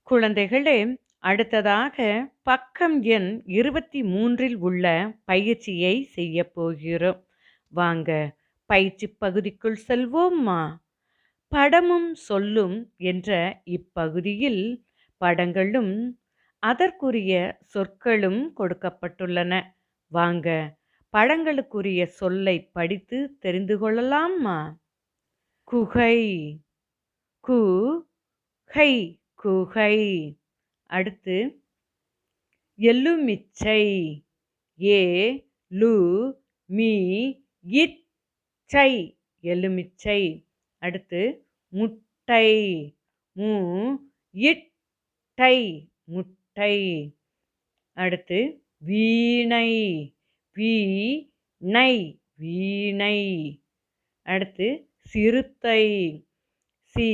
குழந்தைகளே, அடுத்ததாக பக்கம் எண் 23ல் உள்ள பயிற்சியை செய்யப் போகிறோம். வாங்க பயிற்சி பகுதிக்குள் செல்வோமா? படமும் சொல்லும் என்ற இப்பகுதியில் படங்களும் அதற்குரிய சொற்களும் கொடுக்கப்பட்டுள்ளன. வாங்க படங்களுக்குரிய சொல்லை படித்து தெரிந்து கொள்ளலாமா? குகை, கு கை, குகை. அடுத்து எலுமிச்சை, ஏ லு மீ இச்சை, எலுமிச்சை. அடுத்து முட்டை, மு இட்டை, முட்டை. அடுத்து வீணை, வீணை, வீணை. அடுத்து சிறுத்தை, சி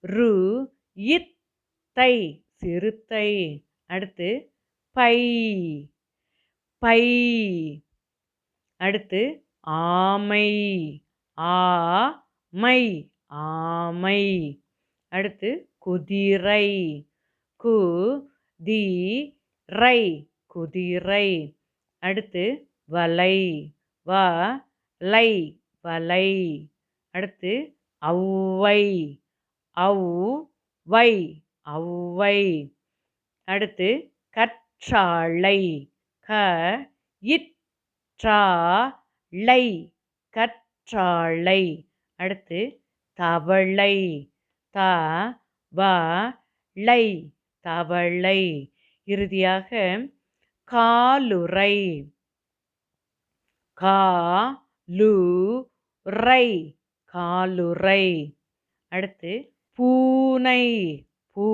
று இத்தை, சிறுத்தை. அடுத்து பை, பை. அடுத்து ஆமை, ஆமை, ஆமை. அடுத்து குதிரை, கு தி ரை, குதிரை. அடுத்து வலை, வ லை, வலை. அடுத்து ஔவை, ஔவை, ஔவை. அடுத்து கற்றாழை, க இற்றா ழை, கற்றாழை. அடுத்து தவளை, த வ ளை, தவளை. இறுதியாக காலுறை, கா லு ரை, காலுறை. அடுத்து பூனை, பூ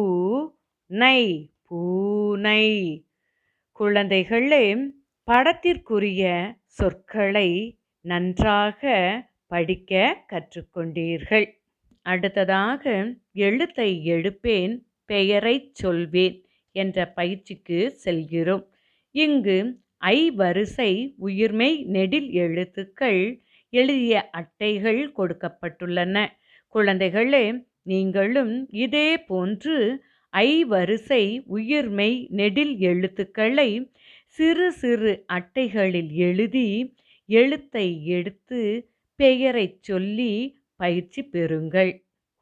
நை, பூனை. குழந்தைகளே, படத்திற்குரிய சொற்களை நன்றாக படிக்க கற்றுக்கொண்டீர்கள். அடுத்ததாக எழுத்தை எடுப்பேன், பெயரைச் சொல்வேன் என்ற பயிற்சிக்கு செல்கிறோம். இங்கு ஐ வரிசை உயிர்மெய் நெடில் எழுத்துக்கள் எழுதிய அட்டைகள் கொடுக்கப்பட்டுள்ளன. குழந்தைகளே, நீங்களும் இதே போன்று ஐ வரிசை உயிர்மெய் நெடில் எழுத்துக்களை சிறு சிறு அட்டைகளில் எழுதி எழுத்தை எடுத்து பெயரைச் சொல்லி பயிற்சி பெறுங்கள்.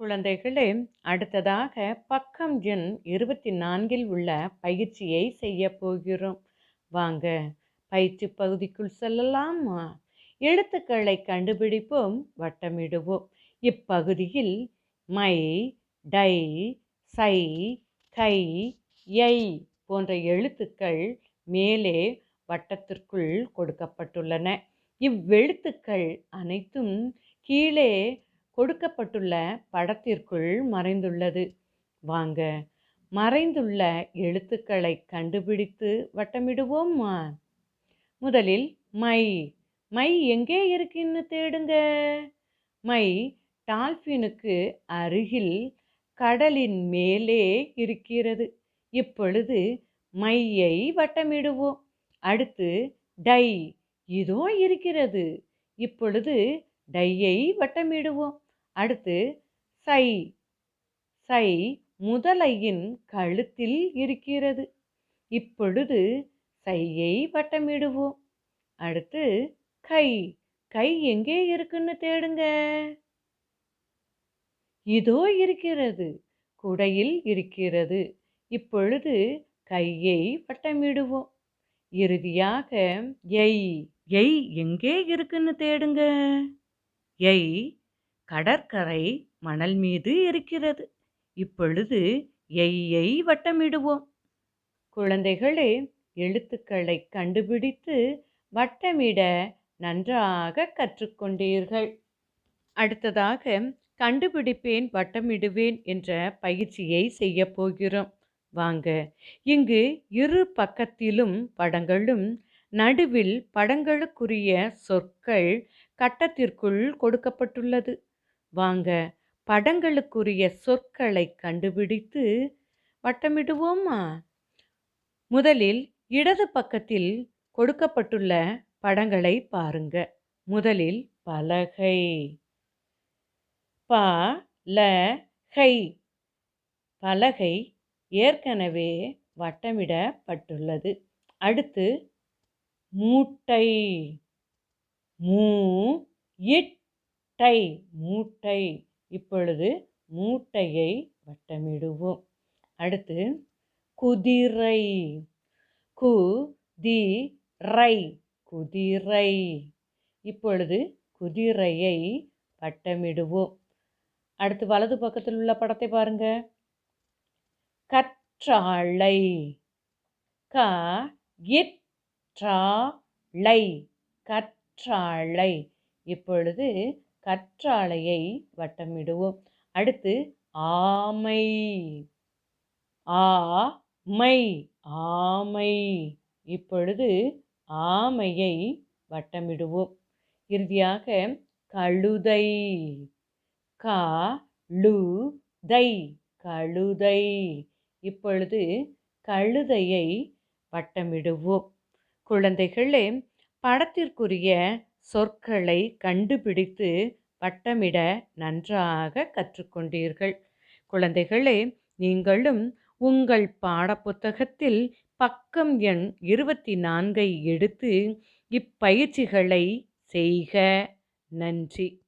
குழந்தைகளே, அடுத்ததாக பக்கம் எண் 24ல் உள்ள பயிற்சியை செய்ய போகிறோம். வாங்க பயிற்சி பகுதிக்குள் செல்லலாமா? எழுத்துக்களை கண்டுபிடிப்போம், வட்டமிடுவோம். இப்பகுதியில் மை, டை, சை, கை, யை போன்ற எழுத்துக்கள் மேலே வட்டத்திற்குள் கொடுக்கப்பட்டுள்ளன. இவ்வெழுத்துக்கள் அனைத்தும் கீழே கொடுக்கப்பட்டுள்ள படத்திற்குள் மறைந்துள்ளது. வாங்க மறைந்துள்ள எழுத்துக்களை கண்டுபிடித்து வட்டமிடுவோமா? முதலில் மை. மை எங்கே இருக்குன்னு தேடுங்க. மை டால்பினுக்கு அருகில் கடலின் மேலே இருக்கிறது. இப்பொழுது மையை வட்டமிடுவோம். அடுத்து டை, இதோ இருக்கிறது. இப்பொழுது டையை வட்டமிடுவோம். அடுத்து சை, சை முதலையின் கழுத்தில் இருக்கிறது. இப்பொழுது சையை வட்டமிடுவோம். அடுத்து கை. கை எங்கே இருக்குன்னு தேடுங்க. இதோ இருக்கிறது, குடையில் இருக்கிறது. இப்பொழுது கையை வட்டமிடுவோம். இறுதியாக எய். எய் எங்கே இருக்குன்னு தேடுங்க. எய் கடற்கரை மணல் மீது இருக்கிறது. இப்பொழுது எய்யை வட்டமிடுவோம். குழந்தைகளே, எழுத்துக்களை கண்டுபிடித்து வட்டமிட நன்றாக கற்றுக்கொண்டீர்கள். அடுத்ததாக கண்டுபிடிப்பேன், வட்டமிடுவேன் என்ற பயிற்சியை செய்ய போகிறோம். வாங்க இங்கு இரு பக்கத்திலும் படங்களும் நடுவில் படங்களுக்குரிய சொற்கள் கட்டத்திற்குள் கொடுக்கப்பட்டுள்ளது. வாங்க படங்களுக்குரிய சொற்களை கண்டுபிடித்து வட்டமிடுவோமா? முதலில் இடது பக்கத்தில் கொடுக்கப்பட்டுள்ள படங்களை பாருங்க. முதலில் பலகை, பலகை, பலகை ஏற்கனவே வட்டமிடப்பட்டுள்ளது. அடுத்து மூட்டை. மூ இட்டை மூட்டை. இப்பொழுது மூட்டையை வட்டமிடுவோம். அடுத்து குதிரை. கு தி ரை குதிரை. இப்பொழுது குதிரையை வட்டமிடுவோம். அடுத்து வலது பக்கத்தில் உள்ள படத்தை பாருங்க. கற்றாழை. க இற்றாழை கற்றாழை. இப்பொழுது கற்றாழையை வட்டமிடுவோம். அடுத்து ஆமை. ஆமை ஆமை. இப்பொழுது ஆமையை வட்டமிடுவோம். இறுதியாக கழுதை. கழுதை கழுதை. இப்பொழுது கழுதையை வட்டமிடுவோம். குழந்தைகளே, படத்திற்குரிய சொற்களை கண்டுபிடித்து வட்டமிட நன்றாக கற்றுக்கொண்டீர்கள். குழந்தைகளே, நீங்களும் உங்கள் பாடப்புத்தகத்தில் பக்கம் எண் 24 எடுத்து இப்பயிற்சிகளை செய்க. நன்றி.